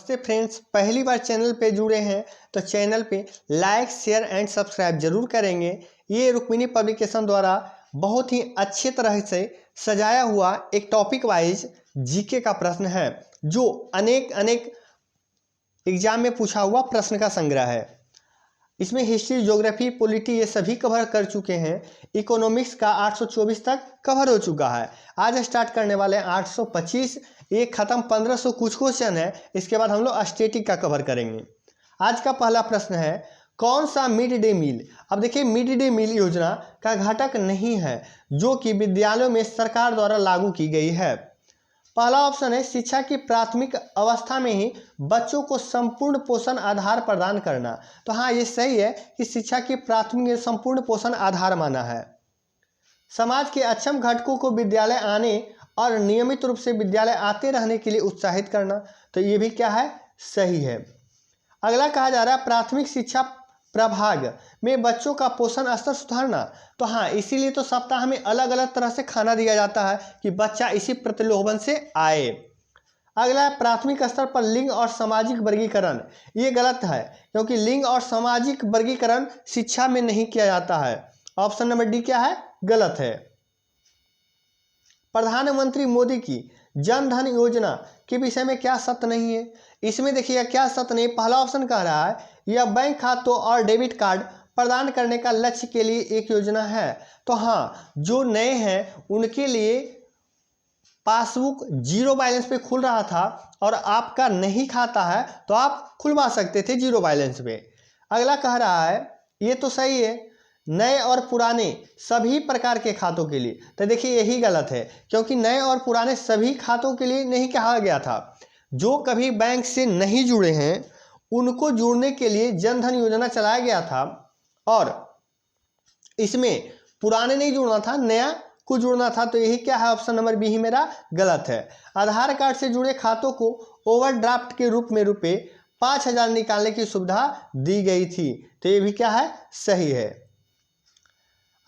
नमस्ते फ्रेंड्स, पहली बार चैनल पे जुड़े हैं तो चैनल पे लाइक शेयर एंड सब्सक्राइब जरूर करेंगे। ये रुक्मिणी पब्लिकेशन द्वारा बहुत ही अच्छे तरह से सजाया हुआ एक टॉपिक वाइज जीके का प्रश्न है जो अनेक अनेक एग्जाम में पूछा हुआ प्रश्न का संग्रह है। इसमें हिस्ट्री, ज्योग्राफी, पॉलिटी ये सभी कवर कर चुके हैं। इकोनॉमिक्स का 824 तक कवर हो चुका है। आज स्टार्ट करने वाले 825, ये खत्म 1500 कुछ क्वेश्चन है। इसके बाद हम लोग स्टैटिक का कवर करेंगे। आज का पहला प्रश्न है, कौन सा मिड डे मील, अब देखिए मिड डे मील योजना का घटक नहीं है जो कि विद्यालयों में सरकार द्वारा लागू की गई है। पहला ऑप्शन है शिक्षा की प्राथमिक अवस्था में ही बच्चों को संपूर्ण पोषण आधार प्रदान करना। तो हाँ, ये सही है कि शिक्षा की प्राथमिक संपूर्ण पोषण आधार माना है। समाज के अक्षम घटकों को विद्यालय आने और नियमित रूप से विद्यालय आते रहने के लिए उत्साहित करना। तो ये भी क्या है, सही है। अगला कहा जा रहा है प्राथमिक शिक्षा प्रभाग में बच्चों का पोषण स्तर सुधारना। तो हाँ, इसीलिए तो सप्ताह में अलग अलग तरह से खाना दिया जाता है कि बच्चा इसी प्रलोभन से आए। अगला है प्राथमिक स्तर पर लिंग और सामाजिक वर्गीकरण। ये गलत है क्योंकि लिंग और सामाजिक वर्गीकरण शिक्षा में नहीं किया जाता है। ऑप्शन नंबर डी क्या है, गलत है। प्रधानमंत्री मोदी की जन धन योजना के विषय में क्या सत्य नहीं है। इसमें देखिएगा क्या सत्य नहीं। पहला ऑप्शन कह रहा है यह बैंक खातों और डेबिट कार्ड प्रदान करने का लक्ष्य के लिए एक योजना है। तो हाँ, जो नए हैं उनके लिए पासबुक जीरो बैलेंस पे खुल रहा था और आपका नहीं खाता है तो आप खुलवा सकते थे जीरो बैलेंस पे। अगला कह रहा है, ये तो सही है, नए और पुराने सभी प्रकार के खातों के लिए। तो देखिए यही गलत है क्योंकि नए और पुराने सभी खातों के लिए नहीं कहा गया था। जो कभी बैंक से नहीं जुड़े हैं उनको जुड़ने के लिए जन धन योजना चलाया गया था और इसमें पुराने नहीं जुड़ना था, नया को जुड़ना था। तो यही क्या है, ऑप्शन नंबर बी ही मेरा गलत है। आधार कार्ड से जुड़े खातों को ओवरड्राफ्ट के रूप में रुपये 5000 निकालने की सुविधा दी गई थी। तो ये भी क्या है, सही है।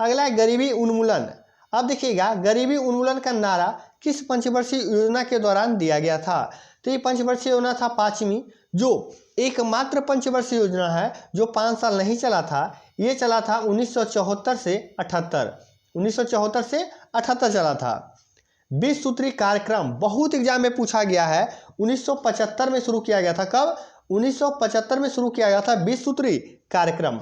अगला है गरीबी उन्मूलन। अब देखिएगा गरीबी उन्मूलन का नारा किस पंचवर्षीय योजना के दौरान दिया गया था। तो ये पंचवर्षीय योजना था पांचवी, जो एकमात्र पंचवर्षीय योजना है जो 5 साल नहीं चला था। ये चला था 1974 से 78, 1974 से 78 चला था। 20 सूत्री कार्यक्रम बहुत एग्जाम में पूछा गया है। 1975 में शुरू किया गया था। कब, 1975 में शुरू किया गया था 20 सूत्री कार्यक्रम।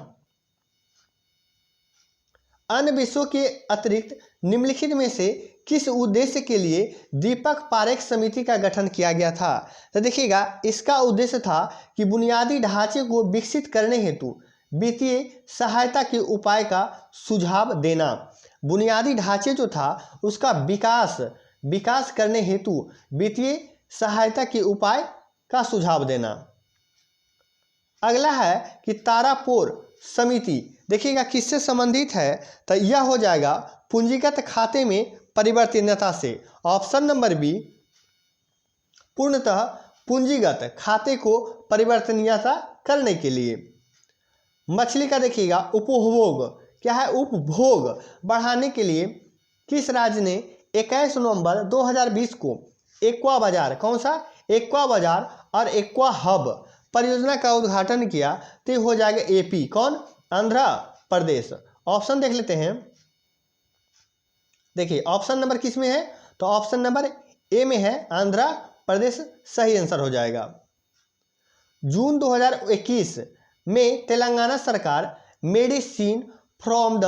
अन्य विषयों के अतिरिक्त निम्नलिखित में से किस उद्देश्य के लिए दीपक पारेख समिति का गठन किया गया था। तो देखिएगा इसका उद्देश्य था कि बुनियादी ढांचे को विकसित करने हेतु वित्तीय सहायता के उपाय का सुझाव देना। बुनियादी ढांचे जो था उसका विकास करने हेतु वित्तीय सहायता के उपाय का सुझाव देना। अगला है कि तारापोर समिति देखिएगा किससे संबंधित है। तो यह हो जाएगा पूंजीगत खाते में परिवर्तनीयता से। ऑप्शन नंबर बी, पूर्णतः पूंजीगत खाते को परिवर्तनीयता करने के लिए। मछली का देखिएगा उपभोग क्या है, उपभोग बढ़ाने के लिए किस राज्य ने 21 नवंबर 2020 को एक्वा बाजार, कौन सा, एक्वा बाजार और एक्वा हब परियोजना का उद्घाटन किया। तो हो जाएगा एपी, कौन, आंध्र प्रदेश। ऑप्शन देख लेते हैं। देखिए ऑप्शन नंबर किस में है, तो ऑप्शन नंबर ए में है, आंध्र प्रदेश सही आंसर हो जाएगा। जून 2021 में तेलंगाना सरकार मेडिसिन फ्रॉम द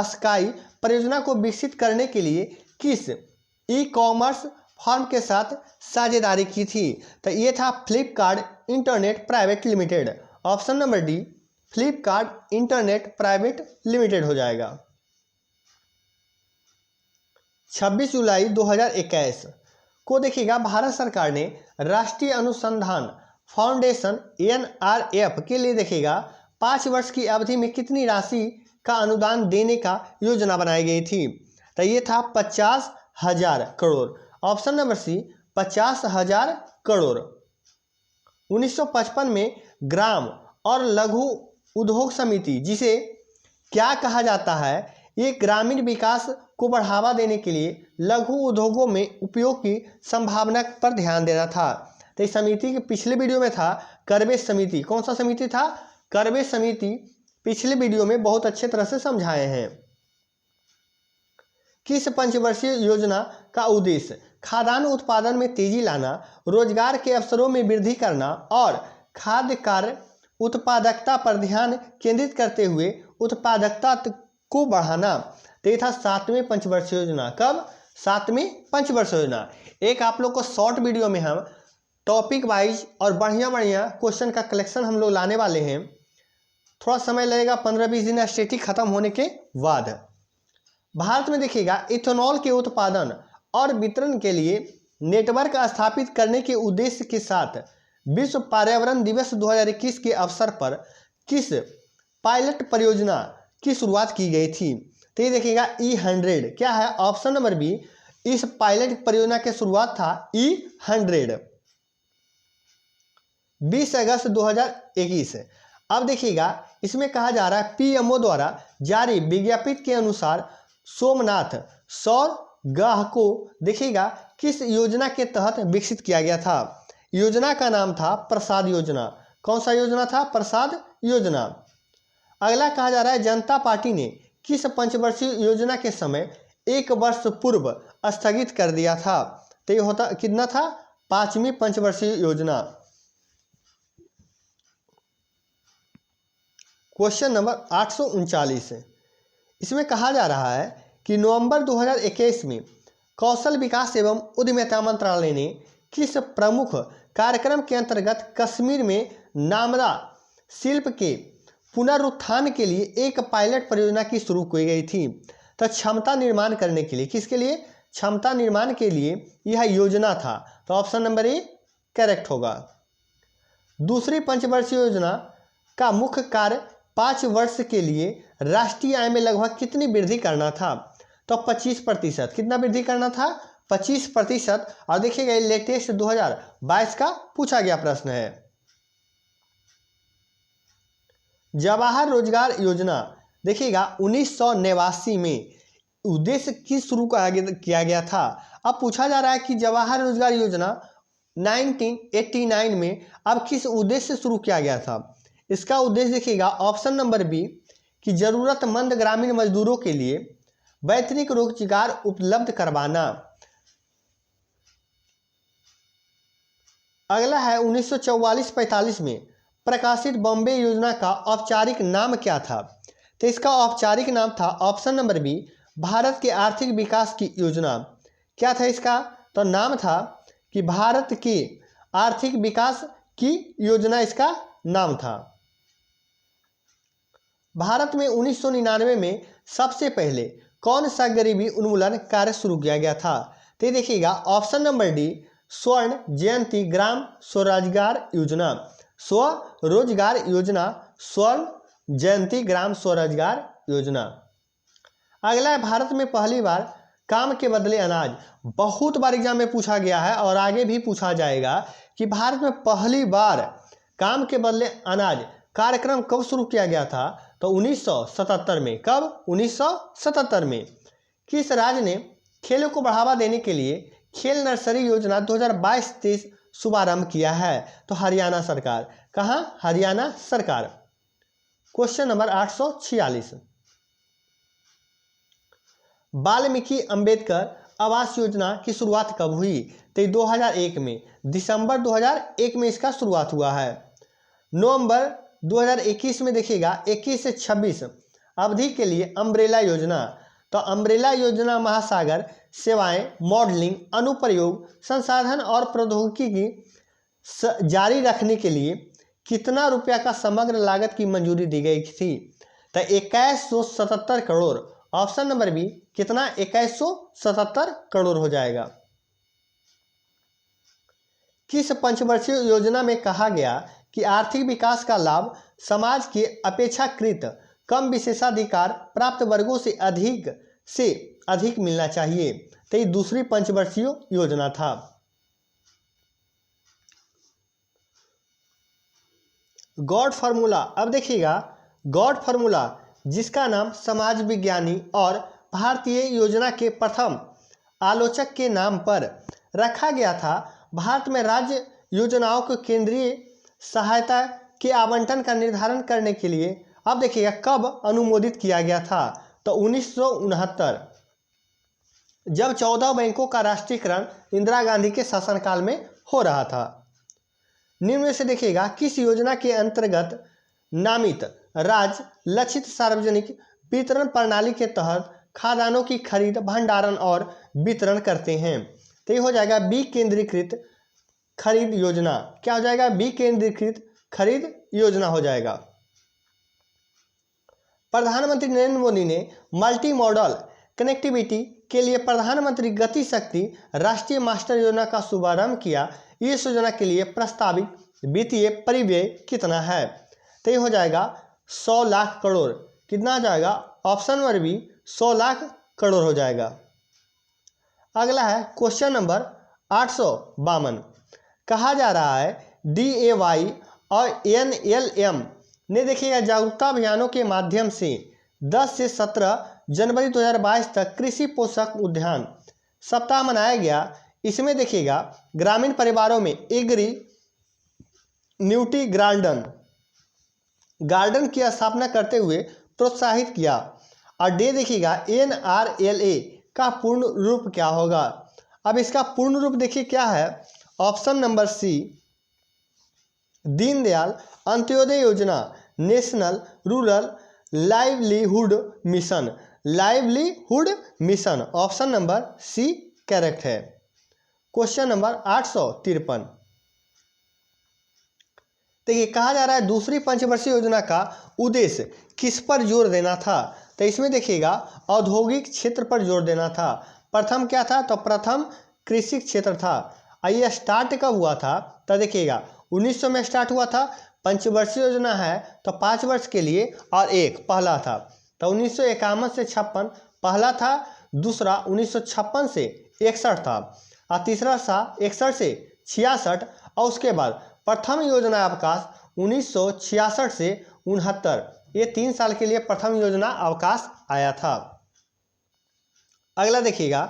स्काई परियोजना को विकसित करने के लिए किस ई कॉमर्स फर्म के साथ साझेदारी की थी। तो ये था Flipkart internet private limited. Option number D, Flipkart internet private limited हो जाएगा। 26 जुलाई 2021 को देखिएगा भारत सरकार ने राष्ट्रीय अनुसंधान फाउंडेशन NRF के लिए देखिएगा 5 वर्ष की अवधि में कितनी राशि का अनुदान देने का योजना बनाई गई थी। तो ये था 50,000 crore. Option number C, 50,000 crore. 1955 में ग्राम और लघु उद्योग समिति, जिसे क्या कहा जाता है, ये ग्रामीण विकास को बढ़ावा देने के लिए लघु उद्योगों में उपयोग की संभावना पर ध्यान देना था। तो इस समिति के पिछले वीडियो में था करवेश समिति। कौन सा समिति था? करवेश समिति। पिछले वीडियो में बहुत अच्छे तरह से समझाए हैं। किस पंचवर्षीय योजना का उद्देश्य खाद्यान्न उत्पादन में तेजी लाना, रोजगार के अवसरों में वृद्धि करना और खाद्य कार्य उत्पादकता पर ध्यान केंद्रित करते हुए उत्पादकता को बढ़ाना। तो ये था 7वें पंचवर्षीय योजना। कब? 7वें पंचवर्षीय योजना। एक आप लोग को शॉर्ट वीडियो में हम टॉपिक वाइज और बढ़िया बढ़िया क्वेश्चन का कलेक्शन हम लोग लाने वाले हैं। थोड़ा समय लगेगा, 15-20 दिन स्टैटिक खत्म होने के बाद। भारत में देखिएगा इथेनॉल के उत्पादन और वितरण के लिए नेटवर्क स्थापित करने के उद्देश्य के साथ विश्व पर्यावरण दिवस 2021 के अवसर पर किस पायलट परियोजना की शुरुआत की गई थी? तो ये देखिएगा E100 क्या है? ऑप्शन नंबर बी, इस पायलट परियोजना की शुरुआत था E100 20 अगस्त 2021। अब देखिएगा इसमें कहा जा रहा है पीएमओ द्वारा जारी विज्ञप्ति के अनुसार सोमनाथ सौर ग्रह को देखिएगा किस योजना के तहत विकसित किया गया था? योजना का नाम था प्रसाद योजना। कौन सा योजना था? प्रसाद योजना। अगला कहा जा रहा है जनता पार्टी ने किस पंचवर्षीय योजना के समय 1 वर्ष पूर्व स्थगित कर दिया था? तो ये होता कितना था? 5वीं पंचवर्षीय योजना। Question number 839। इसमें कहा जा रहा है कि नवंबर 2021 में कौशल विकास एवं उद्यमिता मंत्रालय ने किस प्रमुख कार्यक्रम के अंतर्गत कश्मीर में नामदा शिल्प के पुनरुत्थान के लिए एक पायलट परियोजना की शुरू की गई थी? तो क्षमता निर्माण करने के लिए, किसके लिए? क्षमता निर्माण के लिए यह योजना था। तो ऑप्शन नंबर ए करेक्ट होगा। दूसरी पंचवर्षीय योजना का मुख्य कार्य 5 वर्ष के लिए राष्ट्रीय आय में लगभग कितनी वृद्धि करना था? तो 25%। कितना वृद्धि करना था? 25%। और देखिएगा लेटेस्ट 2022 का पूछा गया प्रश्न है। जवाहर रोजगार योजना देखिएगा 1989 में उद्देश्य किस शुरू किया गया था? अब पूछा जा रहा है कि जवाहर रोजगार योजना 1989 में अब किस उद्देश्य से शुरू किया गया था? इसका उद्देश्य देखिएगा ऑप्शन नंबर बी कि जरूरतमंद ग्रामीण मजदूरों के लिए वैतनिक रोजगार उपलब्ध करवाना। अगला है 1944-45 में प्रकाशित बॉम्बे योजना का औपचारिक नाम क्या था? तो इसका औपचारिक नाम था ऑप्शन नंबर बी भारत के आर्थिक विकास की योजना। क्या था इसका? तो नाम था कि भारत के आर्थिक विकास की योजना इसका नाम था। भारत में 1999 में सबसे पहले कौन सा गरीबी उन्मूलन कार्य शुरू किया गया था? तो देखिएगा ऑप्शन नंबर डी स्वर्ण जयंती ग्राम स्वरोजगार योजना। स्वरोजगार योजना, स्वर्ण जयंती ग्राम स्वरोजगार योजना। अगला है भारत में पहली बार काम के बदले अनाज। बहुत बार एग्जाम में पूछा गया है और आगे भी पूछा जाएगा कि भारत में पहली बार काम के बदले अनाज कार्यक्रम कब शुरू किया गया था? तो 1977 में। कब? 1977 में। किस राज्य ने खेलों को बढ़ावा देने के लिए खेल नर्सरी योजना 2022-23 शुभारंभ किया है? तो हरियाणा सरकार। कहाँ? हरियाणा सरकार। Question number 846। वाल्मीकि अंबेडकर आवास योजना की शुरुआत कब हुई? तो 2001 में, दिसंबर 2001 में इसका शुरुआत हुआ है। नवंबर 2021 में देखिएगा 21 से 26 अवधि के लिए अम्ब्रेला योजना। तो अम्ब्रेला योजना महासागर सेवाएं, मॉडलिंग, अनुप्रयोग, संसाधन और प्रौद्योगिकी जारी रखने के लिए कितना रुपया का समग्र लागत की मंजूरी दी गई थी? तो 2177 करोड़। ऑप्शन नंबर बी कितना? 2177 करोड़ हो जाएगा। किस पंचवर्षीय योजना में कहा गया कि आर्थिक विकास का लाभ समाज के अपेक्षाकृत कम विशेषाधिकार प्राप्त वर्गों से अधिक मिलना चाहिए? तो ये दूसरी पंचवर्षीय योजना था। God formula. अब देखिएगा गॉड फार्मूला जिसका नाम समाज विज्ञानी और भारतीय योजना के प्रथम आलोचक के नाम पर रखा गया था। भारत में राज्य योजनाओं को केंद्रीय सहायता के आवंटन का निर्धारण करने के लिए अब देखिएगा कब अनुमोदित किया गया था, तो 1969, जब 14 बैंकों का राष्ट्रीयकरण इंदिरा गांधी के शासनकाल में हो रहा था। निम्न में से देखिएगा किस योजना के अंतर्गत नामित राज्य लक्षित सार्वजनिक वितरण प्रणाली के तहत खाद्यान्नों की खरीद, भंडारण और वितरण करते हैं। तो ये हो जाएगा बी केंद्रीकृत खरीद योजना। क्या हो जाएगा? बी केंद्रीकृत खरीद योजना हो जाएगा। प्रधानमंत्री नरेंद्र मोदी ने मल्टी मॉडल कनेक्टिविटी के लिए प्रधानमंत्री गति शक्ति राष्ट्रीय मास्टर योजना का शुभारंभ किया। इस योजना के लिए प्रस्तावित वित्तीय परिव्यय कितना है? तो ये हो जाएगा 100 लाख करोड़। कितना आ जाएगा? Option number B 100 lakh crore हो जाएगा। अगला है क्वेश्चन नंबर 852। कहा जा रहा है DAY और NLM ने देखिएगा जागरूकता अभियानों के माध्यम से 10 से 17 जनवरी 2022 तक कृषि पोषक उद्यान सप्ताह मनाया गया। इसमें देखिएगा ग्रामीण परिवारों में एग्री न्यूटी गार्डन की स्थापना करते हुए प्रोत्साहित किया। और डे देखिएगा NRLA का पूर्ण रूप क्या होगा? अब इसका पूर्ण रूप देखिए क्या है। Option number C Deendayal Antyodaya Yojana, national rural livelihood mission. Option number C correct है। Question number 853। देखिए कहा जा रहा है दूसरी पंचवर्षीय योजना का उद्देश्य किस पर जोर देना था? तो इसमें देखिएगा औद्योगिक क्षेत्र पर जोर देना था। प्रथम क्या था? तो प्रथम कृषि क्षेत्र था। आइए स्टार्ट कब हुआ था? तो देखिएगा 1900 में स्टार्ट हुआ था। पंचवर्षीय योजना है तो 5 वर्ष के लिए और एक पहला था। तो 1951 से 56 पहला था, दूसरा 1956 से 61 था और तीसरा था 61 से 66 और उसके बाद प्रथम योजना अवकाश 1966 से 69। ये 3 साल के लिए प्रथम योजना अवकाश आया था। अगला देखिएगा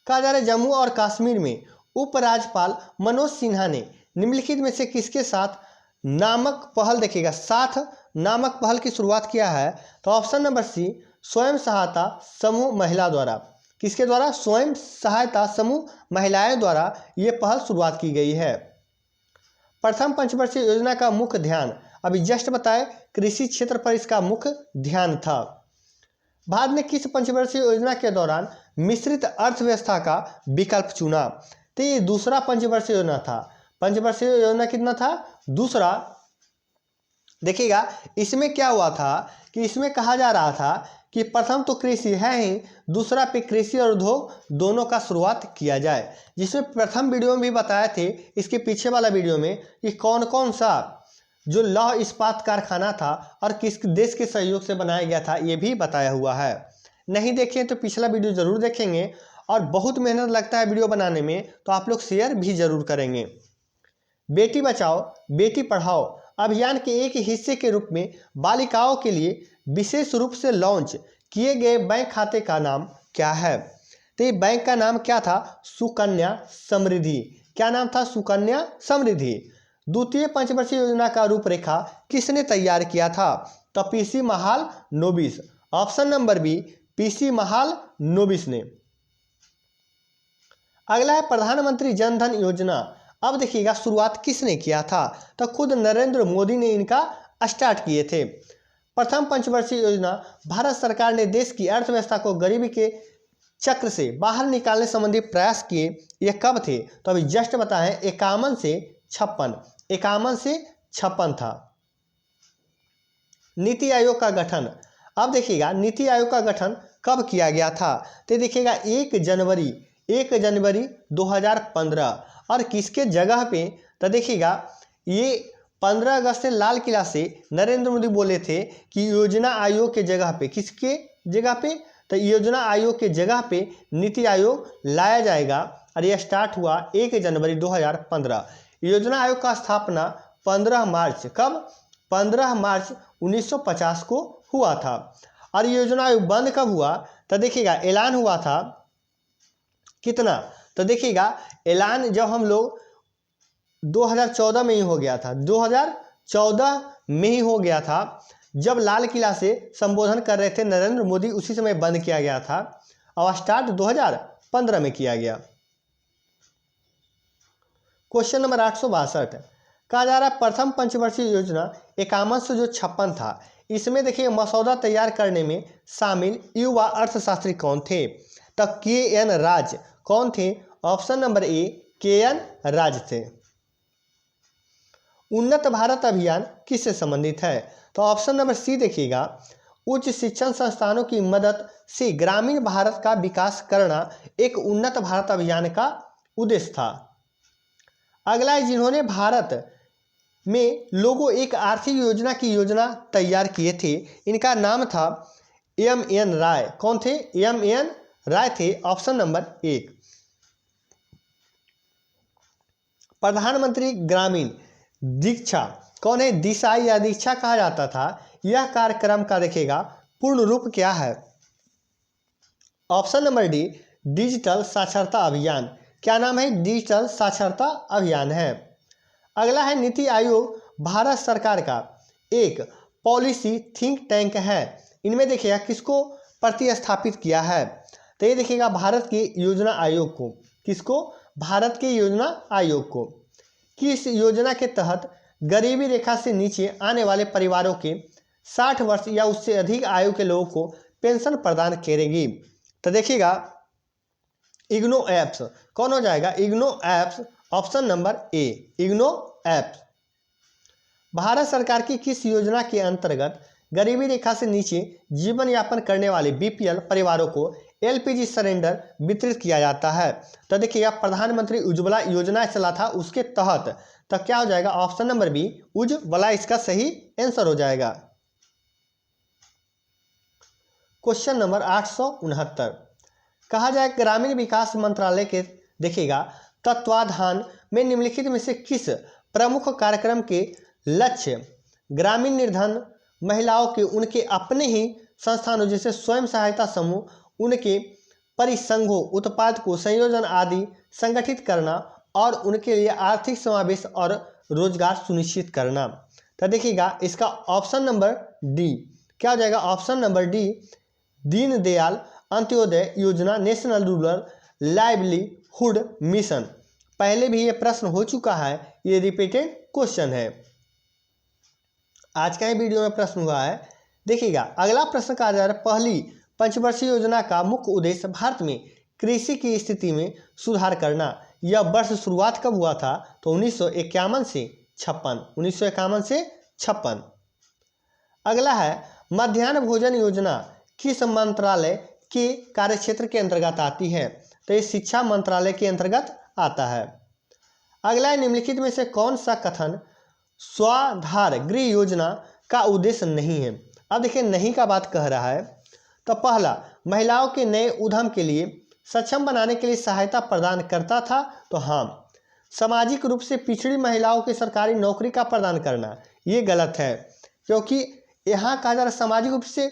कहा जा रहा है जम्मू और कश्मीर में उपराज्यपाल मनोज सिन्हा ने निम्नलिखित में से किसके साथ नामक पहल देखिएगा साथ नामक पहल की शुरुआत किया है? तो ऑप्शन नंबर सी स्वयं सहायता समूह महिला द्वारा। किसके द्वारा? स्वयं सहायता समूह महिलाएं द्वारा ये पहल शुरुआत की गई है। प्रथम पंचवर्षीय योजना का मुख्य ध्यान अभी जस्ट बताए कृषि क्षेत्र पर इसका मुख्य ध्यान था। भारत ने किस पंचवर्षीय योजना के दौरान मिश्रित अर्थव्यवस्था का विकल्प चुना? तो ये दूसरा पंचवर्षीय योजना था। पंचवर्षीय योजना कितना था? दूसरा। देखिएगा इसमें क्या हुआ था कि इसमें कहा जा रहा था कि प्रथम तो कृषि है ही, दूसरा पे कृषि और उद्योग दोनों का शुरुआत किया जाए। जिसमें प्रथम वीडियो में भी बताए थे, इसके पीछे वाला वीडियो में, कि कौन कौन सा जो लौह इस्पात कारखाना था और किस देश के सहयोग से बनाया गया था ये भी बताया हुआ है। नहीं देखें तो पिछला वीडियो ज़रूर देखेंगे। और बहुत मेहनत लगता है वीडियो बनाने में, तो आप लोग शेयर भी ज़रूर करेंगे। बेटी बचाओ बेटी पढ़ाओ अभियान के एक हिस्से के रूप में बालिकाओं के लिए विशेष रूप से लॉन्च किए गए बैंक खाते का नाम क्या है? तो ये बैंक का नाम क्या था? सुकन्या समृद्धि। क्या नाम था? सुकन्या समृद्धि। द्वितीय पंचवर्षीय योजना का रूपरेखा किसने तैयार किया था? तो PC Mahalanobis. Option number B PC Mahalanobis ने। अगला है प्रधानमंत्री जन धन योजना। अब देखिएगा शुरुआत किसने किया था? तो खुद नरेंद्र मोदी ने इनका स्टार्ट किए थे। प्रथम पंचवर्षीय योजना भारत सरकार ने देश की अर्थव्यवस्था को गरीबी के चक्र से बाहर निकालने संबंधी प्रयास किए। ये कब थे? तो अभी जस्ट बताएं 51 से 56 था। नीति आयोग का गठन। अब देखिएगा नीति आयोग का गठन कब किया गया था? तो देखिएगा 1 जनवरी 2015। और किसके जगह पे? तो देखिएगा ये 15 अगस्त से लाल किला से नरेंद्र मोदी बोले थे कि योजना आयोग के जगह पे, किसके जगह पे? तो योजना आयोग के जगह पे नीति आयोग लाया जाएगा। और यह स्टार्ट हुआ 1 जनवरी 2015। योजना आयोग का स्थापना 15 मार्च कब? 15 मार्च 1950 को हुआ था। और योजना आयोग बंद कब हुआ? तो देखिएगा ऐलान हुआ था कितना, तो देखिएगा ऐलान जब हम लोग 2014 में ही हो गया था, 2014 में ही हो गया था, जब लाल किला से संबोधन कर रहे थे नरेंद्र मोदी, उसी समय बंद किया गया था और स्टार्ट 2015 में किया गया। क्वेश्चन नंबर 862, कहा जा रहा है प्रथम पंचवर्षीय योजना 51 था, इसमें देखिए मसौदा तैयार करने में शामिल युवा अर्थशास्त्री कौन थे? तब के.एन. राज कौन थे? Option number A K N. Raj थे। उन्नत भारत अभियान किससे संबंधित है? तो ऑप्शन नंबर सी देखिएगा, उच्च शिक्षण संस्थानों की मदद से ग्रामीण भारत का विकास करना एक उन्नत भारत अभियान का उद्देश्य था। अगला है, जिन्होंने भारत में लोगों एक आर्थिक योजना की योजना तैयार किए थे, इनका नाम था एम.एन. राय। कौन थे? एम.एन. राय थे। Option number 1। प्रधानमंत्री ग्रामीण दीक्षा कौन है? दिशा या दीक्षा कहा जाता था। यह कार्यक्रम का देखिएगा पूर्ण रूप क्या है? ऑप्शन नंबर डी डिजिटल साक्षरता अभियान। क्या नाम है? डिजिटल साक्षरता अभियान है। अगला है, नीति आयोग भारत सरकार का एक पॉलिसी थिंक टैंक है, इनमें देखिएगा किसको प्रतिस्थापित किया है? तो ये देखिएगा भारत के योजना आयोग को। किसको? भारत के योजना आयोग को। किस योजना के तहत गरीबी रेखा से नीचे आने वाले परिवारों के 60 वर्ष या उससे अधिक आयु के लोगों को पेंशन प्रदान करेगी? तो देखिएगा इग्नो एप्स। कौन हो जाएगा? इग्नो एप्स। ऑप्शन नंबर ए इग्नो एप्स। भारत सरकार की किस योजना के अंतर्गत गरीबी रेखा से नीचे जीवन यापन करने वाले बीपीएल परिवारों को एलपीजी सिलेंडर वितरित किया जाता है? तो देखिएगा प्रधानमंत्री उज्ज्वला योजना चला था, उसके तहत। तो क्या हो जाएगा? ऑप्शन नंबर बी उज्ज्वला इसका सही आंसर हो जाएगा। क्वेश्चन नंबर 869, कहा जाए ग्रामीण विकास मंत्रालय के देखिएगा तत्वाधान में निम्नलिखित में से किस प्रमुख कार्यक्रम के लक्ष्य ग्रामीण निर्धन महिलाओं के उनके अपने ही संस्थानों जैसे स्वयं सहायता समूह, उनके परिसंघों, उत्पाद को संयोजन आदि संगठित करना और उनके लिए आर्थिक समावेश और रोजगार सुनिश्चित करना? तो देखिएगा इसका ऑप्शन नंबर डी क्या हो जाएगा? Option number D Deendayal Antyodaya Yojana, national rural livelihood mission. पहले भी ये प्रश्न हो चुका है, ये रिपीटेड क्वेश्चन है। आज का ही वीडियो में प्रश्न हुआ है। देखिएगा अगला प्रश्न कहा जा रहा है, पहली पंचवर्षीय योजना का मुख्य उद्देश्य भारत में कृषि की स्थिति में सुधार करना। यह वर्ष शुरुआत कब हुआ था? तो 1951 से 56। 1951 से 56। अगला है, मध्याह्न भोजन योजना किस मंत्रालय के कार्यक्षेत्र के अंतर्गत आती है? तो ये शिक्षा मंत्रालय के अंतर्गत आता है। अगला है, निम्नलिखित में से कौन सा कथन स्वाधार गृह योजना का उद्देश्य नहीं है? अब देखिए नहीं का बात कह रहा है। तो पहला, महिलाओं के नए उद्यम के लिए सक्षम बनाने के लिए सहायता प्रदान करता था। तो हाँ, सामाजिक रूप से पिछड़ी महिलाओं की सरकारी नौकरी का प्रदान करना, ये गलत है, क्योंकि यहाँ कहा जा रहा है सामाजिक रूप से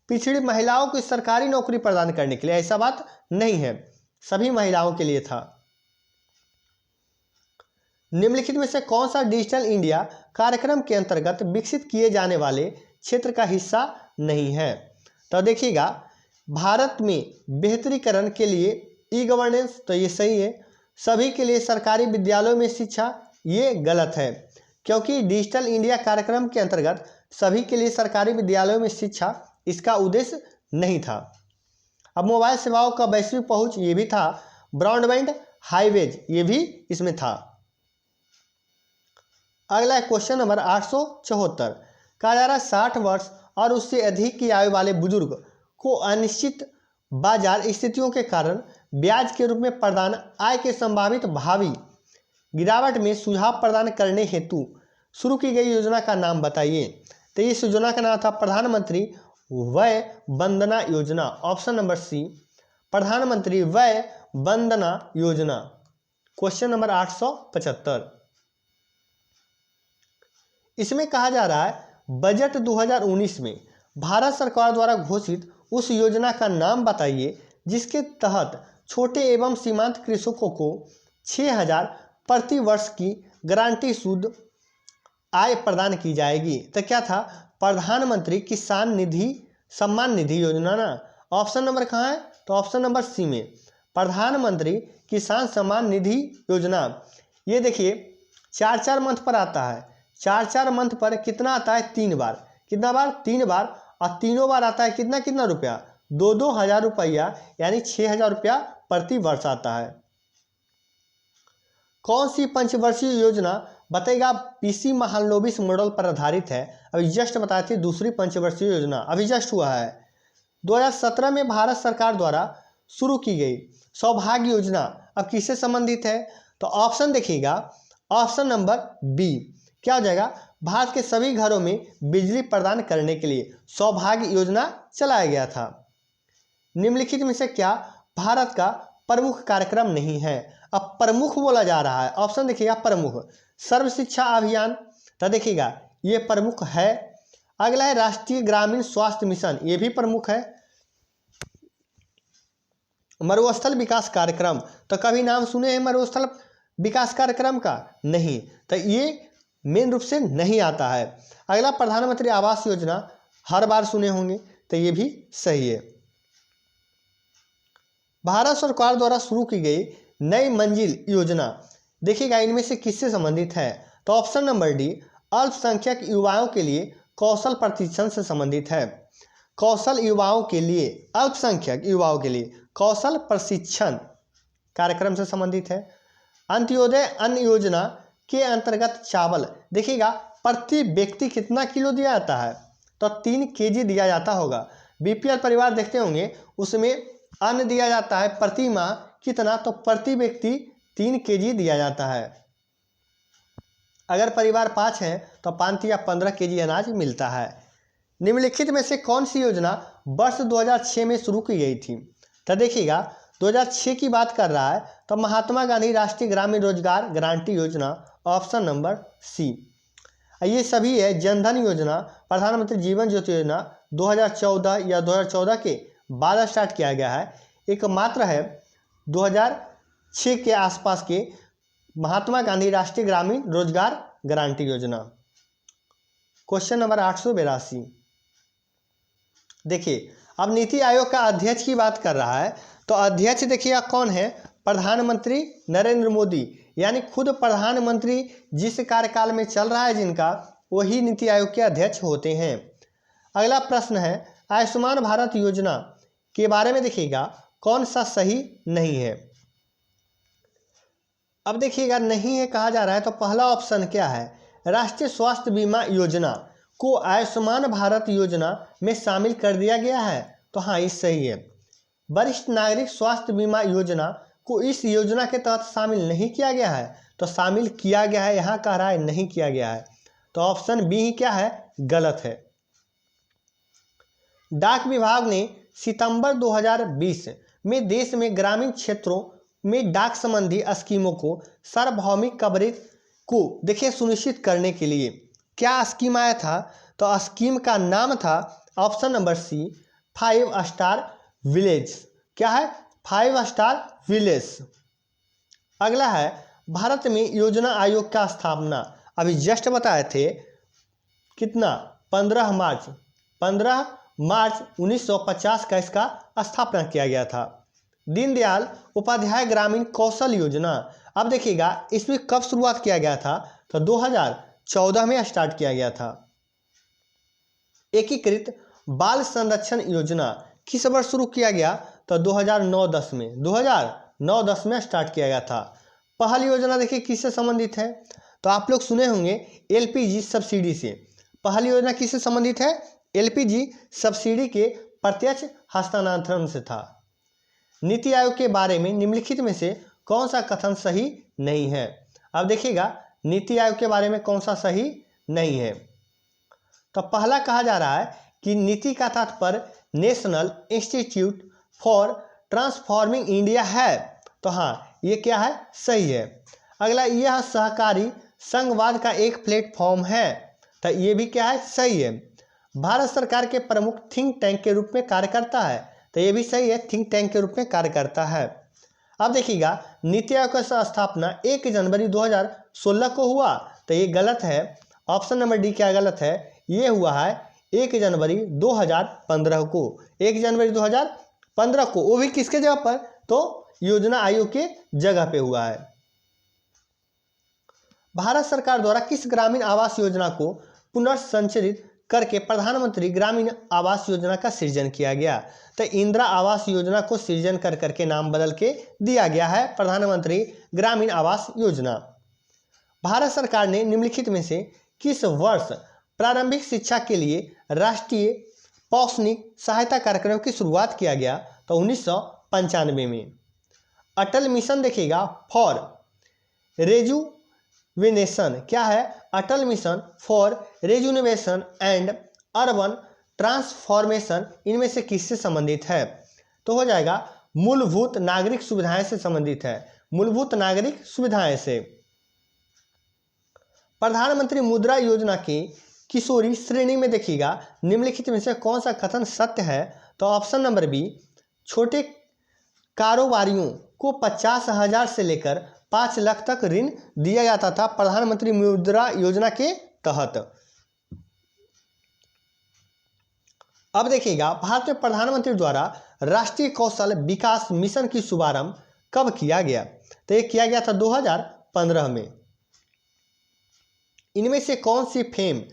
पिछड़ी महिलाओं को सरकारी नौकरी प्रदान करने के लिए, ऐसा बात नहीं है, सभी महिलाओं के लिए था। निम्नलिखित में से कौन सा डिजिटल इंडिया कार्यक्रम के अंतर्गत विकसित किए जाने वाले क्षेत्र का हिस्सा नहीं है? तो देखिएगा भारत में बेहतरीकरण के लिए ई गवर्नेंस, तो ये सही है। सभी के लिए सरकारी विद्यालयों में शिक्षा, ये गलत है, क्योंकि डिजिटल इंडिया कार्यक्रम के अंतर्गत सभी के लिए सरकारी विद्यालयों में शिक्षा इसका उद्देश्य नहीं था। अब मोबाइल सेवाओं का वैश्विक पहुंच, ये भी था। ब्रॉडबैंड हाईवेज, ये भी इसमें था। अगला है क्वेश्चन नंबर 874, कहा जा रहा है 60 वर्ष और उससे अधिक की आयु वाले बुजुर्ग को अनिश्चित बाजार स्थितियों के कारण ब्याज के रूप में प्रदान आय के संभावित भावी गिरावट में सुझाव प्रदान करने हेतु शुरू की गई योजना का नाम बताइए। तो इस योजना का नाम था प्रधानमंत्री वय वंदना योजना। ऑप्शन नंबर सी प्रधानमंत्री वय वंदना योजना। क्वेश्चन नंबर 875, इसमें कहा जा रहा है बजट 2019 में भारत सरकार द्वारा घोषित उस योजना का नाम बताइए जिसके तहत छोटे एवं सीमांत कृषकों को 6,000 प्रति वर्ष की गारंटी शुद्ध आय प्रदान की जाएगी। तो क्या था? प्रधानमंत्री किसान निधि सम्मान निधि योजना ना। ऑप्शन नंबर कहाँ है? तो ऑप्शन नंबर सी में प्रधानमंत्री किसान सम्मान निधि योजना। ये देखिए 4-4 मंथ पर आता है। 4-4 मंथ पर कितना आता है? 3 बार। कितना बार? 3 बार। और तीनों बार आता है कितना कितना रुपया? 2-2 हज़ार रुपया, यानी 6,000 रुपया प्रति वर्ष आता है। कौन सी पंचवर्षीय योजना बताएगा? पीसी महालनोबिस मॉडल पर आधारित है। अभी जस्ट बताए थे दूसरी पंचवर्षीय योजना, अभी जस्ट हुआ है। 2017 में भारत सरकार द्वारा शुरू की गई सौभाग्य योजना अब किससे संबंधित है? तो ऑप्शन देखिएगा, ऑप्शन नंबर बी क्या हो जाएगा? भारत के सभी घरों में बिजली प्रदान करने के लिए सौभाग्य योजना चलाया गया था। निम्नलिखित में से क्या भारत का प्रमुख कार्यक्रम नहीं है? अब प्रमुख बोला जा रहा है। ऑप्शन देखिएगा प्रमुख, सर्व शिक्षा अभियान, तो देखिएगा ये प्रमुख है। अगला है राष्ट्रीय ग्रामीण स्वास्थ्य मिशन, ये भी प्रमुख है। मरुस्थल विकास कार्यक्रम, तो कभी नाम सुने हैं मरुस्थल विकास कार्यक्रम का? नहीं, तो ये मेन रूप से नहीं आता है। अगला प्रधानमंत्री आवास योजना, हर बार सुने होंगे, तो ये भी सही है। भारत सरकार द्वारा शुरू की गई नई मंजिल योजना, देखिएगा इनमें से किससे संबंधित है? तो ऑप्शन नंबर डी अल्पसंख्यक युवाओं के लिए कौशल प्रशिक्षण से संबंधित है। कौशल युवाओं के लिए, अल्पसंख्यक युवाओं के लिए कौशल प्रशिक्षण कार्यक्रम से संबंधित है। अंत्योदय अन्न योजना के अंतर्गत चावल, देखिएगा प्रति व्यक्ति कितना किलो दिया जाता है? तो 3 केजी दिया जाता होगा। बीपीएल परिवार देखते होंगे, उसमें अन्न दिया जाता है प्रति माह कितना? तो प्रति व्यक्ति 3 केजी दिया जाता है। अगर परिवार 5 है तो 5 या 15 केजी अनाज मिलता है। निम्नलिखित में से कौन सी योजना वर्ष 2006 में शुरू की गई थी? तो देखिएगा 2006 की बात कर रहा है, तो महात्मा गांधी राष्ट्रीय ग्रामीण रोजगार गारंटी योजना, ऑप्शन नंबर सी। ये सभी है जनधन योजना, प्रधानमंत्री जीवन ज्योति योजना 2014 या 2014 के बाद स्टार्ट किया गया है। एकमात्र है 2006 के आसपास के महात्मा गांधी राष्ट्रीय ग्रामीण रोजगार गारंटी योजना। क्वेश्चन नंबर 882, देखिए अब नीति आयोग का अध्यक्ष की बात कर रहा है, तो अध्यक्ष देखिएगा कौन है? प्रधानमंत्री नरेंद्र मोदी, यानी खुद प्रधानमंत्री जिस कार्यकाल में चल रहा है जिनका, वही नीति आयोग के अध्यक्ष होते हैं। अगला प्रश्न है आयुष्मान भारत योजना के बारे में, देखिएगा कौन सा सही नहीं है? अब देखिएगा नहीं है कहा जा रहा है, तो पहला ऑप्शन क्या है? राष्ट्रीय स्वास्थ्य बीमा योजना को आयुष्मान भारत योजना में शामिल कर दिया गया है, तो हाँ ये सही है। वरिष्ठ नागरिक स्वास्थ्य बीमा योजना को इस योजना के तहत शामिल नहीं किया गया है, तो शामिल किया गया है, यहाँ कह रहा है नहीं किया गया है, तो ऑप्शन बी ही क्या है? गलत है। डाक विभाग ने सितंबर 2020 में देश में ग्रामीण क्षेत्रों में डाक संबंधी स्कीमों को सार्वभौमिक कवरेज को देखिए सुनिश्चित करने के लिए क्या स्कीम आया था? तो स्कीम का नाम था option number C 5 star village. क्या है? 5 स्टार विलेज। अगला है भारत में योजना आयोग का स्थापना, अभी जस्ट बताए थे कितना? 15 मार्च 1950 का इसका स्थापना किया गया था। दीनदयाल उपाध्याय ग्रामीण कौशल योजना, अब देखिएगा इसमें कब शुरुआत किया गया था? तो 2014 में स्टार्ट किया गया था। एकीकृत बाल संरक्षण योजना किस वर्ष शुरू किया गया? तो 2009-10 में, 2009-10 में स्टार्ट किया गया था। पहल योजना देखिए किससे संबंधित है? तो आप लोग सुने होंगे एलपीजी सब्सिडी से। पहल योजना किससे संबंधित है? एलपीजी सब्सिडी के प्रत्यक्ष हस्तांतरण से था। नीति आयोग के बारे में निम्नलिखित में से कौन सा कथन सही नहीं है? अब देखिएगा नीति आयोग के बारे में कौन सा सही नहीं है? तो पहला कहा जा रहा है कि नीति का तात्पर्य national institute for transforming India है, तो हाँ ये क्या है? सही है। अगला यह सहकारी संघवाद का एक प्लेटफॉर्म है, तो ये भी क्या है? सही है। भारत सरकार के प्रमुख थिंक टैंक के रूप में कार्य करता है। तो ये भी सही है, थिंक टैंक के रूप में कार्य करता है। अब देखिएगा, नीति आयोग का स्थापना 1 जनवरी 2016 को हुआ। तो ये गलत है, ऑप्शन नंबर डी क्या गलत है, ये हुआ है 1 जनवरी 2015 को। 1 जनवरी 2015 को, वो भी किसके जगह पर, तो योजना आयोग के जगह पे हुआ है। भारत सरकार द्वारा किस ग्रामीण आवास योजना को पुनर्संरचित करके प्रधानमंत्री ग्रामीण आवास योजना का सृजन किया गया? तो इंदिरा आवास योजना को सृजन कर करके नाम बदल के दिया गया है प्रधानमंत्री ग्रामीण आवास योजना। भारत सरकार ने निम्नलिखित में से किस वर्ष प्रारंभिक शिक्षा के लिए राष्ट्रीय शैक्षणिक सहायता कार्यक्रम की शुरुआत किया गया? तो 1995 में। अटल मिशन देखिएगा फॉर रेजुवेनेशन, क्या है, Atal mission for rejuvenation and urban transformation, इनमें से किससे संबंधित है? तो हो जाएगा मूलभूत नागरिक सुविधाएं से संबंधित है, मूलभूत नागरिक सुविधाएं से। प्रधानमंत्री मुद्रा योजना की किशोरी श्रेणी में देखिएगा, निम्नलिखित में से कौन सा कथन सत्य है? तो ऑप्शन नंबर बी, छोटे कारोबारियों को 50,000 से लेकर 5 लाख तक ऋण दिया जाता था प्रधानमंत्री मुद्रा योजना के तहत। अब देखिएगा, भारत में प्रधानमंत्री द्वारा राष्ट्रीय कौशल विकास मिशन की शुभारंभ कब किया गया? तो ये किया गया था 2015 में। इनमें से कौन सी फेम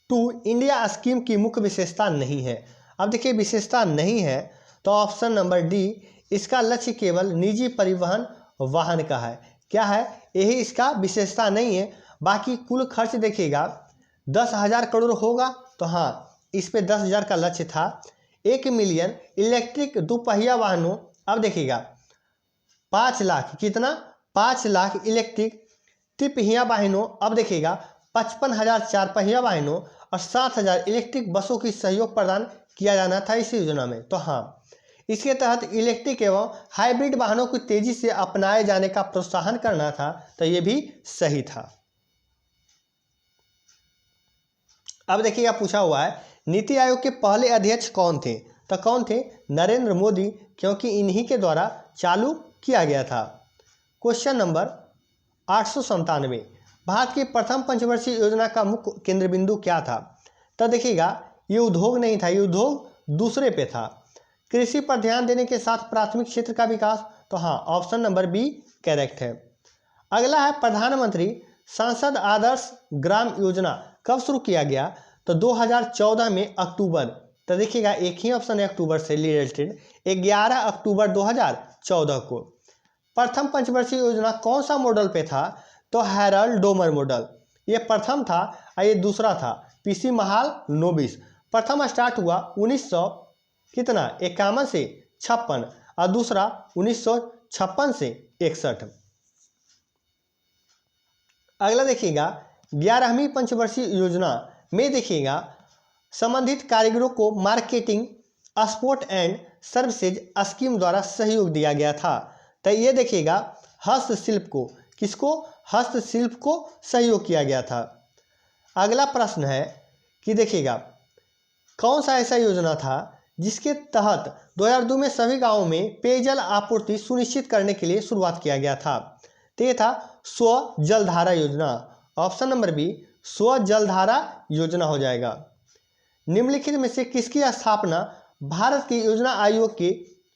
टू इंडिया स्कीम की मुख्य विशेषता नहीं है? अब देखिए, विशेषता नहीं है तो ऑप्शन नंबर डी, इसका लक्ष्य केवल निजी परिवहन वाहन का है। क्या है, यही इसका विशेषता नहीं है। बाकी कुल खर्च देखिएगा 10,000 करोड़ होगा, तो हाँ, इस पे 10,000 का लक्ष्य था। 1 मिलियन इलेक्ट्रिक दोपहिया वाहनों, अब देखिएगा 5 लाख, कितना, 5 लाख इलेक्ट्रिक तिपहिया वाहनों, अब देखिएगा 55,000 4 पहिया वाहनों और 7,000 इलेक्ट्रिक बसों की सहयोग प्रदान किया जाना था इस योजना में। तो हाँ, इसके तहत इलेक्ट्रिक एवं हाइब्रिड वाहनों को तेजी से अपनाए जाने का प्रोत्साहन करना था। तो ये भी सही था। अब देखिएगा, पूछा हुआ है नीति आयोग के पहले अध्यक्ष कौन थे? तो कौन थे? नरेंद्र मोदी, क्योंकि इन्हीं के द्वारा चालू किया गया था। क्वेश्चन नंबर 897, भारत की प्रथम पंचवर्षीय योजना का मुख्य केंद्र बिंदु क्या था? तो देखिएगा, ये उद्योग नहीं था, ये उद्योग दूसरे पे था। कृषि पर ध्यान देने के साथ प्राथमिक क्षेत्र का विकास, तो हाँ, ऑप्शन नंबर बी करेक्ट है। अगला है प्रधानमंत्री सांसद आदर्श ग्राम योजना कब शुरू किया गया? तो 2014 में अक्टूबर। तो देखिएगा, एक ही ऑप्शन है अक्टूबर से रिलेटेड, 11 अक्टूबर 2014 को। प्रथम पंचवर्षीय योजना कौन सा मॉडल पे था? तो हैरल्ड डोमर मॉडल, ये प्रथम था और ये दूसरा था पीसी महालनोबिस। प्रथम स्टार्ट हुआ 1951 से 56 और दूसरा 1956 से 61। अगला देखिएगा, 11वीं पंचवर्षीय योजना में देखिएगा संबंधित कारीगरों को marketing export and services scheme द्वारा सहयोग दिया गया था। तो ये देखिएगा, हस्तशिल्प को, किसको, हस्तशिल्प को सहयोग किया गया था। अगला प्रश्न है कि देखिएगा, कौन सा ऐसा योजना था जिसके तहत 2002 में सभी गांवों में पेयजल आपूर्ति सुनिश्चित करने के लिए शुरुआत किया गया था? तो ये था स्व जलधारा योजना। ऑप्शन नंबर बी, स्व जलधारा योजना हो जाएगा। निम्नलिखित में से किसकी स्थापना भारत के योजना आयोग के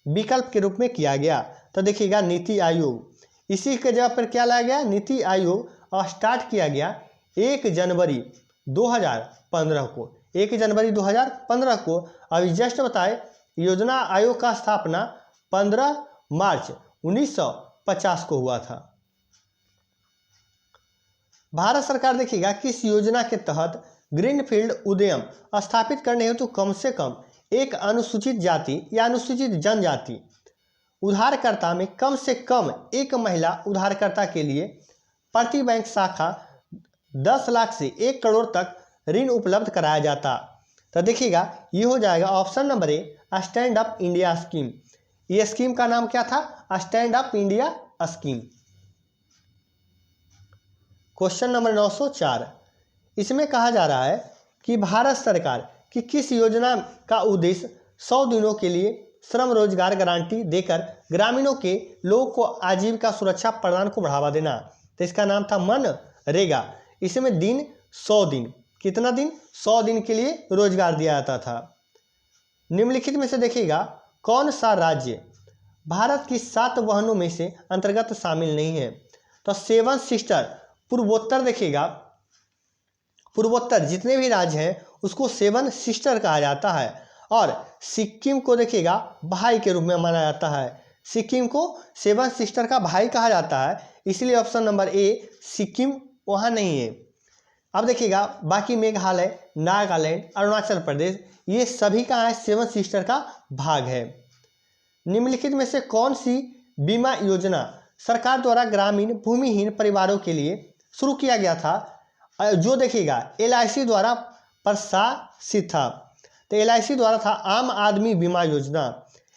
विकल्प के रूप में किया गया? तो देखिएगा, नीति आयोग। इसी के जगह पर क्या लाया गया? नीति आयोग, और स्टार्ट किया गया 1 जनवरी 2015 को। 1 जनवरी 2015 को। अभी जस्ट बताए, योजना आयोग का स्थापना 15 मार्च 1950 को हुआ था। भारत सरकार देखिएगा किस योजना के तहत ग्रीनफील्ड उद्यम स्थापित करने हेतु कम से कम एक अनुसूचित जाति या अनुसूचित जनजाति उधारकर्ता में कम से कम एक महिला उधारकर्ता के लिए प्रति बैंक शाखा 10 लाख से 1 करोड़ तक ऋण उपलब्ध कराया जाता? तो देखिएगा, ये हो जाएगा ऑप्शन नंबर ए, स्टैंड अप इंडिया स्कीम। ये स्कीम का नाम क्या था? Stand up India scheme. Question number 904, इसमें कहा जा रहा है कि भारत सरकार कि किस योजना का उद्देश्य 100 दिनों के लिए श्रम रोजगार गारंटी देकर ग्रामीणों के लोगों को आजीविका सुरक्षा प्रदान को बढ़ावा देना। तो इसका नाम था मनरेगा। इसमें दिन 100 दिन, कितना दिन? 100 दिन के लिए रोजगार दिया जाता था। निम्नलिखित में से देखिएगा कौन सा राज्य भारत की 7 बहनों में से अंतर्गत शामिल नहीं है? तो 7 सिस्टर पूर्वोत्तर, देखिएगा पूर्वोत्तर जितने भी राज्य हैं उसको 7 सिस्टर कहा जाता है। और सिक्किम को देखिएगा भाई के रूप में माना जाता है। सिक्किम को 7 सिस्टर का भाई कहा जाता है, इसलिए ऑप्शन नंबर ए सिक्किम वहाँ नहीं है। अब देखिएगा बाकी मेघालय, नागालैंड, अरुणाचल प्रदेश, ये सभी का है 7 सिस्टर का भाग है। निम्नलिखित में से कौन सी बीमा योजना सरकार द्वारा ग्रामीण भूमिहीन परिवारों के लिए शुरू किया गया था, जो देखिएगा LIC द्वारा प्रशासित था? तो LIC द्वारा था आम आदमी बीमा योजना।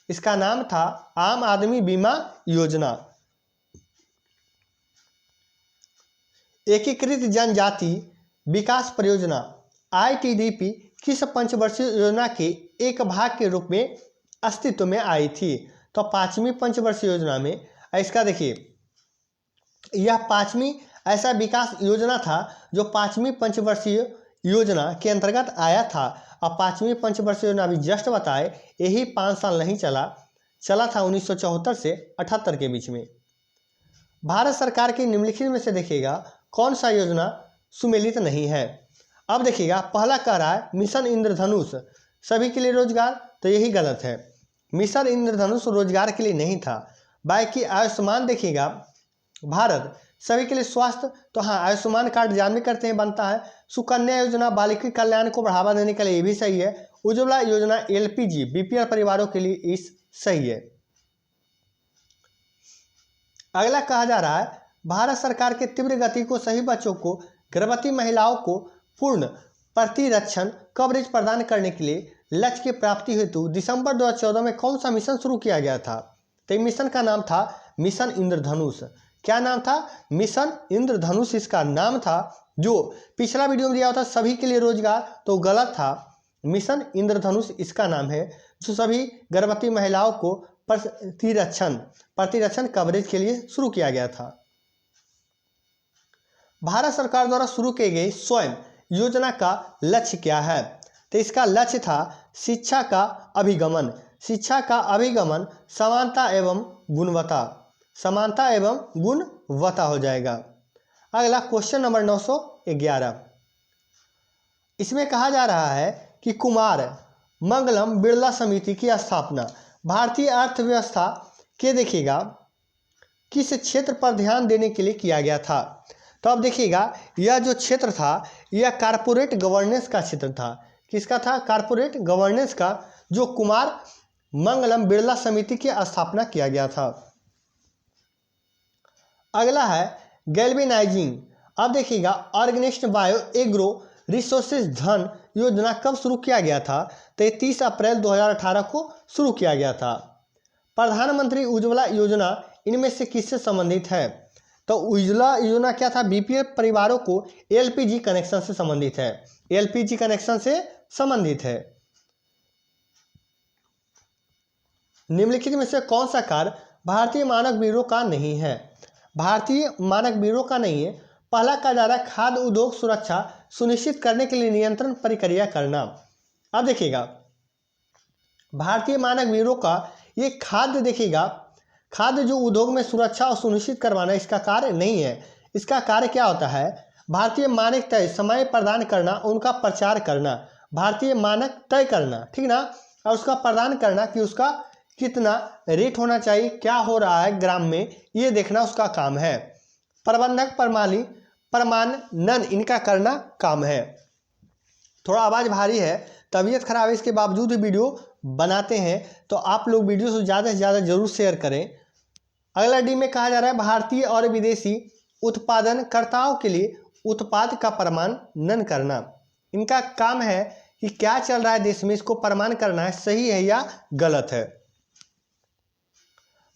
इसका नाम था आम आदमी बीमा योजना। एकीकृत जनजाति विकास परियोजना ITDP किस पंचवर्षीय योजना के एक भाग के रूप में अस्तित्व में आई थी? तो 5वीं पंचवर्षीय योजना में। इसका देखिए यह 5वीं ऐसा विकास योजना था जो 5वीं पंचवर्षीय योजना के अंतर्गत आया था। अब 5वीं पंचवर्षीय योजना अभी जस्ट बताए, यही 5 साल नहीं चला था 1974 से 78 के बीच में। भारत सरकार की निम्नलिखित में से देखिएगा कौन सा योजना सुमेलित नहीं है? अब देखिएगा पहला कह रहा है मिशन इंद्रधनुष सभी के लिए रोजगार, तो यही गलत है। मिशन इंद्रधनुष रोजगार के लिए नहीं था। बाकी आयुष्मान देखिएगा भारत सभी के लिए स्वास्थ्य, तो हाँ आयुष्मान कार्ड जानवे करते हैं बनता है। सुकन्या योजना बालिका कल्याण को बढ़ावा देने के लिए ये भी सही है। उज्ज्वला योजना LPG BPL परिवारों के लिए इस सही है। अगला कहा जा रहा है भारत सरकार के तीव्र गति को सही बच्चों को गर्भवती महिलाओं को पूर्ण प्रतिरक्षण कवरेज प्रदान करने के लिए लक्ष्य की प्राप्ति हेतु दिसंबर 2014 में कौन सा मिशन शुरू किया गया था? तो मिशन का नाम था मिशन इंद्रधनुष। क्या नाम था? मिशन इंद्रधनुष इसका नाम था। जो पिछला वीडियो में दिया था सभी के लिए रोजगार, तो गलत था। मिशन इंद्रधनुष इसका नाम है, जो सभी गर्भवती महिलाओं को प्रतिरक्षण कवरेज के लिए शुरू किया गया था। भारत सरकार द्वारा शुरू की गई स्वयं योजना का लक्ष्य क्या है? तो इसका लक्ष्य था शिक्षा का अभिगमन। शिक्षा का अभिगमन समानता एवं गुणवत्ता हो जाएगा। अगला क्वेश्चन नंबर 911, इसमें कहा जा रहा है कि कुमार मंगलम बिरला समिति की स्थापना भारतीय अर्थव्यवस्था के देखिएगा किस क्षेत्र पर ध्यान देने के लिए किया गया था? तो अब देखिएगा यह जो क्षेत्र था यह कारपोरेट गवर्नेंस का क्षेत्र था। किसका था? कारपोरेट गवर्नेंस का, जो कुमार मंगलम बिरला समिति की स्थापना किया गया था। अगला है गैल्वेनाइजिंग। अब देखिएगा ऑर्गेनिस्ट बायो एग्रो रिसोर्सेज धन योजना कब शुरू किया गया था? तो 30 अप्रैल 2018 को शुरू किया गया था। प्रधानमंत्री उज्ज्वला योजना इनमें से किससे संबंधित है? तो उज्ज्वला योजना क्या था? BPL परिवारों को LPG कनेक्शन से संबंधित है। LPG कनेक्शन से संबंधित है। निम्नलिखित में से कौन सा कार्य भारतीय मानक ब्यूरो का नहीं है? भारतीय मानक ब्यूरो का नहीं है। पहला कहा जा रहा है खाद्य उद्योग सुरक्षा सुनिश्चित करने के लिए नियंत्रण प्रक्रिया करना। अब देखिएगा भारतीय मानक ब्यूरो का ये खाद्य, देखिएगा खाद्य जो उद्योग में सुरक्षा और सुनिश्चित करवाना इसका कार्य नहीं है। इसका कार्य क्या होता है? भारतीय मानक तय समय प्रदान करना, उनका प्रचार करना, भारतीय मानक तय करना, ठीक ना, और उसका प्रदान करना कि उसका कितना रेट होना चाहिए, क्या हो रहा है ग्राम में, ये देखना उसका काम है। प्रबंधक प्रमाणन इनका करना काम है। थोड़ा आवाज़ भारी है, तबीयत खराब है, इसके बावजूद वीडियो बनाते हैं, तो आप लोग वीडियो से ज़्यादा जरूर शेयर करें। अगला डी में कहा जा रहा है भारतीय और विदेशी उत्पादनकर्ताओं के लिए उत्पाद का प्रमाणन करना। इनका काम है कि क्या चल रहा है देश में, इसको प्रमाण करना है सही है या गलत है।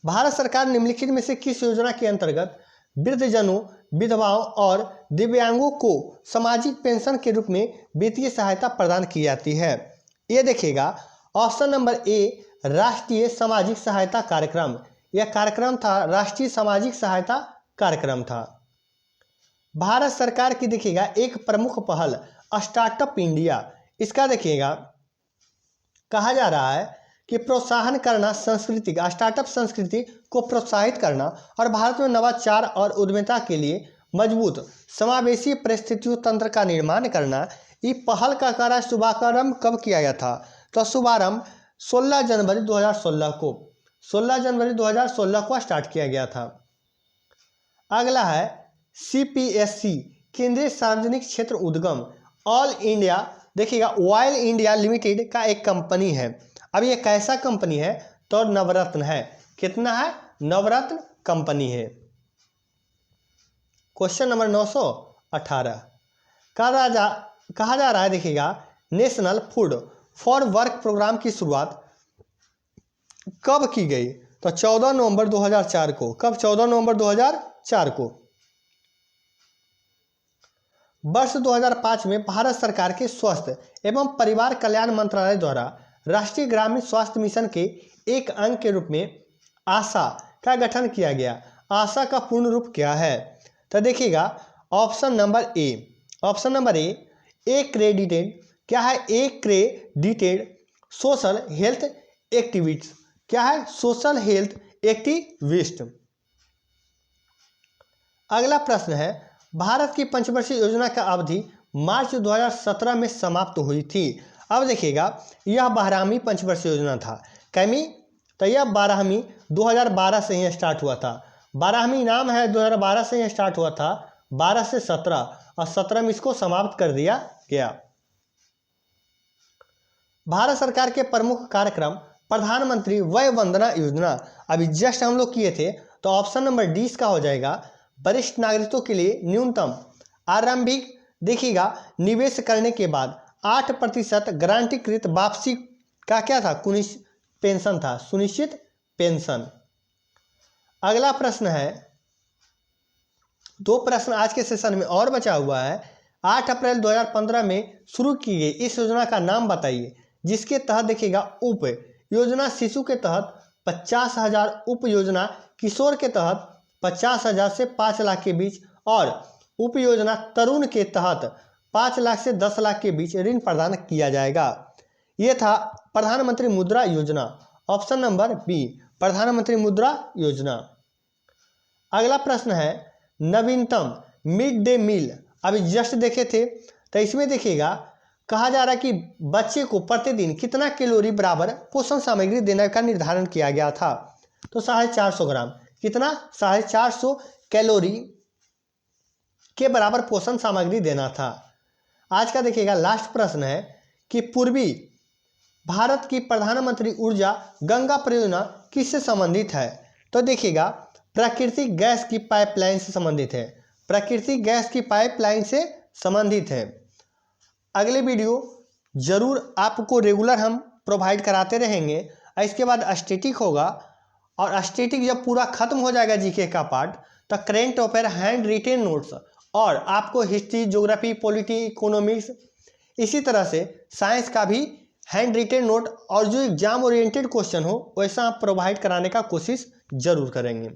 भारत सरकार निम्नलिखित में से किस योजना के अंतर्गत वृद्धजनों विधवाओं और दिव्यांगों को सामाजिक पेंशन के रूप में वित्तीय सहायता प्रदान की जाती है। ये देखिएगा ऑप्शन नंबर ए राष्ट्रीय सामाजिक सहायता कार्यक्रम, यह कार्यक्रम था राष्ट्रीय सामाजिक सहायता कार्यक्रम था। भारत सरकार की देखिएगा एक प्रमुख पहल स्टार्टअप इंडिया, इसका देखिएगा कहा जा रहा है कि प्रोत्साहन करना संस्कृति, स्टार्टअप संस्कृति को प्रोत्साहित करना और भारत में नवाचार और उद्यमिता के लिए मजबूत समावेशी परिस्थितियों तंत्र का निर्माण करना। ये पहल का कार्य शुभारंभ कब किया गया था? तो शुभारंभ 16 जनवरी 2016 को 16 जनवरी 2016 को स्टार्ट किया गया था। अगला है CPSC केंद्रीय सार्वजनिक क्षेत्र उद्यम, ऑल इंडिया देखिएगा ऑयल इंडिया लिमिटेड का एक कंपनी है। अब ये कैसा कंपनी है? तो नवरत्न है। कितना है? नवरत्न कंपनी है। क्वेश्चन नंबर 918 कहा जा रहा है देखिएगा national food for work programme की शुरुआत कब की गई? तो 14 नवंबर 2004 को। कब? 14 नवंबर 2004 को। वर्ष 2005 में भारत सरकार के स्वास्थ्य एवं परिवार कल्याण मंत्रालय द्वारा राष्ट्रीय ग्रामीण स्वास्थ्य मिशन के एक अंग के रूप में आशा का गठन किया गया। आशा का पूर्ण रूप क्या है? तो देखिएगा ऑप्शन नंबर ए एक्रेडिटेड, क्या है? एक्रेडिटेड सोशल हेल्थ एक्टिविस्ट, क्या है? Social health activist. अगला प्रश्न है भारत की पंचवर्षीय योजना का अवधि मार्च 2017 में समाप्त हुई थी। अब देखिएगा यह 12वीं पंचवर्षीय योजना था। कैमी? तो यह 12वीं 2012 से ही स्टार्ट हुआ था। 12वीं नाम है, 2012 से ही स्टार्ट हुआ था। 12 से 17 और 17 में इसको समाप्त कर दिया गया। भारत सरकार के प्रमुख कार्यक्रम प्रधानमंत्री वय वंदना योजना अभी जस्ट हम लोग किए थे, तो ऑप्शन नंबर डी इसका हो जाएगा। वरिष्ठ नागरिकों के लिए न्यूनतम आरंभिक देखिएगा निवेश करने के बाद 8% गारंटीकृत वापसी का क्या था? पेंशन था, सुनिश्चित पेंशन। अगला प्रश्न है, 2 प्रश्न आज के सेशन में और बचा हुआ है। 8 अप्रैल 2015 में शुरू की गई इस योजना का नाम बताइए, जिसके तहत देखिएगा उप योजना शिशु के तहत 50,000, उप योजना किशोर के तहत 50,000 से 5 लाख के बीच और उप योजना तरुण के तहत 5 लाख से 10 लाख के बीच ऋण प्रदान किया जाएगा। ये था प्रधानमंत्री मुद्रा योजना, ऑप्शन नंबर बी प्रधानमंत्री मुद्रा योजना। अगला प्रश्न है नवीनतम मिड डे मील, अभी जस्ट देखे थे, तो इसमें देखिएगा कहा जा रहा है कि बच्चे को प्रतिदिन कितना कैलोरी बराबर पोषण सामग्री देने का निर्धारण किया गया था? तो 450 ग्राम। कितना? 450 कैलोरी के बराबर पोषण सामग्री देना था। आज का देखिएगा लास्ट प्रश्न है कि पूर्वी भारत की प्रधानमंत्री ऊर्जा गंगा परियोजना किससे संबंधित है? तो देखिएगा प्राकृतिक गैस की पाइपलाइन से संबंधित है। प्राकृतिक गैस की पाइपलाइन से संबंधित है। अगले वीडियो जरूर आपको रेगुलर हम प्रोवाइड कराते रहेंगे। इसके बाद स्टैटिक होगा और स्टैटिक जब पूरा खत्म हो जाएगा जीके का पार्ट, तो current affair hand retain notes और आपको हिस्ट्री, ज्योग्राफी, पॉलिटी, इकोनॉमिक्स, इसी तरह से साइंस का भी हैंड रिटेन नोट और जो एग्जाम ओरिएंटेड क्वेश्चन हो वैसा आप प्रोवाइड कराने का कोशिश जरूर करेंगे।